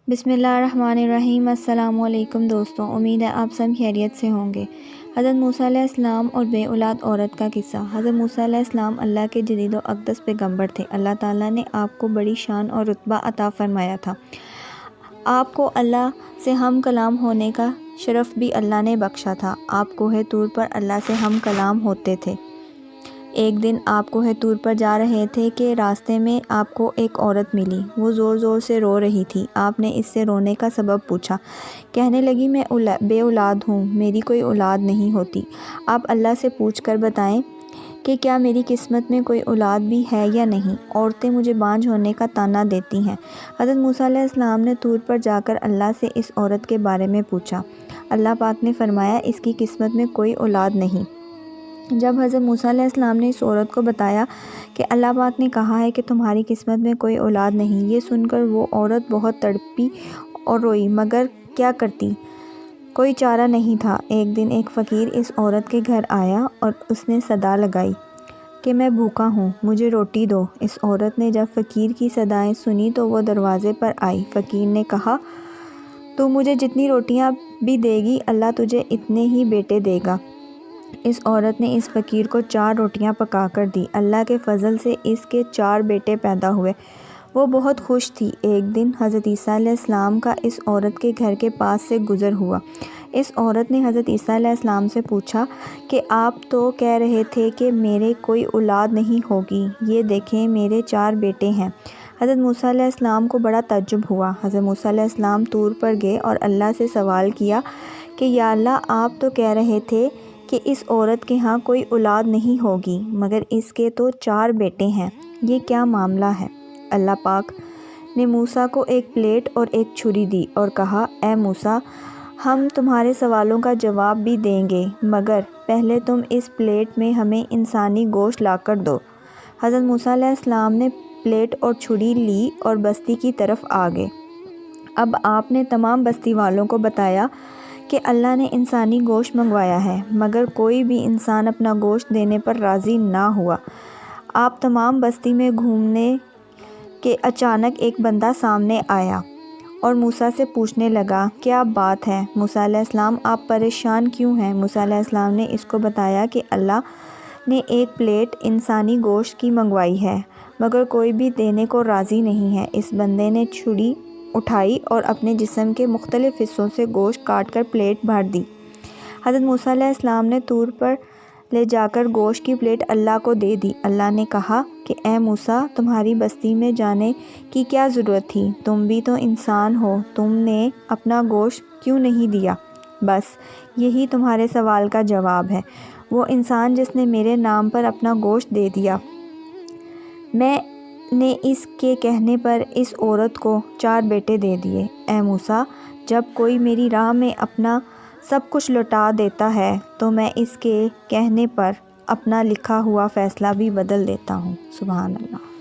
بسم اللہ الرحمن الرحیم۔ السلام علیکم دوستوں، امید ہے آپ سب خیریت سے ہوں گے۔ حضرت موسیٰ علیہ السلام اور بے اولاد عورت کا قصہ۔ حضرت موسیٰ علیہ السلام اللہ کے جدید و اقدس پیغمبر تھے۔ اللہ تعالیٰ نے آپ کو بڑی شان اور رتبہ عطا فرمایا تھا۔ آپ کو اللہ سے ہم کلام ہونے کا شرف بھی اللہ نے بخشا تھا۔ آپ کوہ طور پر اللہ سے ہم کلام ہوتے تھے۔ ایک دن آپ کوہ طور پر جا رہے تھے کہ راستے میں آپ کو ایک عورت ملی۔ وہ زور زور سے رو رہی تھی۔ آپ نے اس سے رونے کا سبب پوچھا۔ کہنے لگی، میں بے اولاد ہوں، میری کوئی اولاد نہیں ہوتی۔ آپ اللہ سے پوچھ کر بتائیں کہ کیا میری قسمت میں کوئی اولاد بھی ہے یا نہیں؟ عورتیں مجھے بانجھ ہونے کا طعنہ دیتی ہیں۔ حضرت موسیٰ علیہ السلام نے طور پر جا کر اللہ سے اس عورت کے بارے میں پوچھا۔ اللہ پاک نے فرمایا، اس کی قسمت میں کوئی اولاد نہیں۔ جب حضرت موسیٰ علیہ السلام نے اس عورت کو بتایا کہ اللہ پاک نے کہا ہے کہ تمہاری قسمت میں کوئی اولاد نہیں، یہ سن کر وہ عورت بہت تڑپی اور روئی، مگر کیا کرتی؟ کوئی چارہ نہیں تھا۔ ایک دن ایک فقیر اس عورت کے گھر آیا اور اس نے صدا لگائی کہ میں بھوکا ہوں، مجھے روٹی دو۔ اس عورت نے جب فقیر کی صدائیں سنی تو وہ دروازے پر آئی۔ فقیر نے کہا، تو مجھے جتنی روٹیاں بھی دے گی، اللہ تجھے اتنے ہی بیٹے دے گا۔ اس عورت نے اس فقیر کو 4 روٹیاں پکا کر دی۔ اللہ کے فضل سے اس کے 4 بیٹے پیدا ہوئے۔ وہ بہت خوش تھی۔ ایک دن حضرت عیسیٰ علیہ السلام کا اس عورت کے گھر کے پاس سے گزر ہوا۔ اس عورت نے حضرت عیسیٰ علیہ السلام سے پوچھا کہ آپ تو کہہ رہے تھے کہ میرے کوئی اولاد نہیں ہوگی، یہ دیکھیں میرے 4 بیٹے ہیں۔ حضرت موسیٰ علیہ السلام کو بڑا تعجب ہوا۔ حضرت موسیٰ علیہ السلام طور پر گئے اور اللہ سے سوال کیا کہ یا اللہ، آپ تو کہہ رہے تھے کہ اس عورت کے ہاں کوئی اولاد نہیں ہوگی، مگر اس کے تو 4 بیٹے ہیں، یہ کیا معاملہ ہے؟ اللہ پاک نے موسیٰ کو ایک پلیٹ اور ایک چھری دی اور کہا، اے موسیٰ، ہم تمہارے سوالوں کا جواب بھی دیں گے، مگر پہلے تم اس پلیٹ میں ہمیں انسانی گوشت لا کر دو۔ حضرت موسیٰ علیہ السلام نے پلیٹ اور چھری لی اور بستی کی طرف آگے۔ اب آپ نے تمام بستی والوں کو بتایا کہ اللہ نے انسانی گوشت منگوایا ہے، مگر کوئی بھی انسان اپنا گوشت دینے پر راضی نہ ہوا۔ آپ تمام بستی میں گھومنے کہ اچانک ایک بندہ سامنے آیا اور موسیٰ سے پوچھنے لگا، کیا بات ہے موسیٰ علیہ السلام، آپ پریشان کیوں ہیں؟ موسیٰ علیہ السلام نے اس کو بتایا کہ اللہ نے ایک پلیٹ انسانی گوشت کی منگوائی ہے، مگر کوئی بھی دینے کو راضی نہیں ہے۔ اس بندے نے چھری اٹھائی اور اپنے جسم کے مختلف حصوں سے گوشت کاٹ کر پلیٹ بھر دی۔ حضرت موسیٰ علیہ السلام نے طور پر لے جا کر گوشت کی پلیٹ اللہ کو دے دی۔ اللہ نے کہا کہ اے موسیٰ، تمہاری بستی میں جانے کی کیا ضرورت تھی؟ تم بھی تو انسان ہو، تم نے اپنا گوشت کیوں نہیں دیا؟ بس یہی تمہارے سوال کا جواب ہے۔ وہ انسان جس نے میرے نام پر اپنا گوشت دے دیا، میں نے اس کے کہنے پر اس عورت کو 4 بیٹے دے دیے۔ اے موسیٰ، جب کوئی میری راہ میں اپنا سب کچھ لوٹا دیتا ہے تو میں اس کے کہنے پر اپنا لکھا ہوا فیصلہ بھی بدل دیتا ہوں۔ سبحان اللہ۔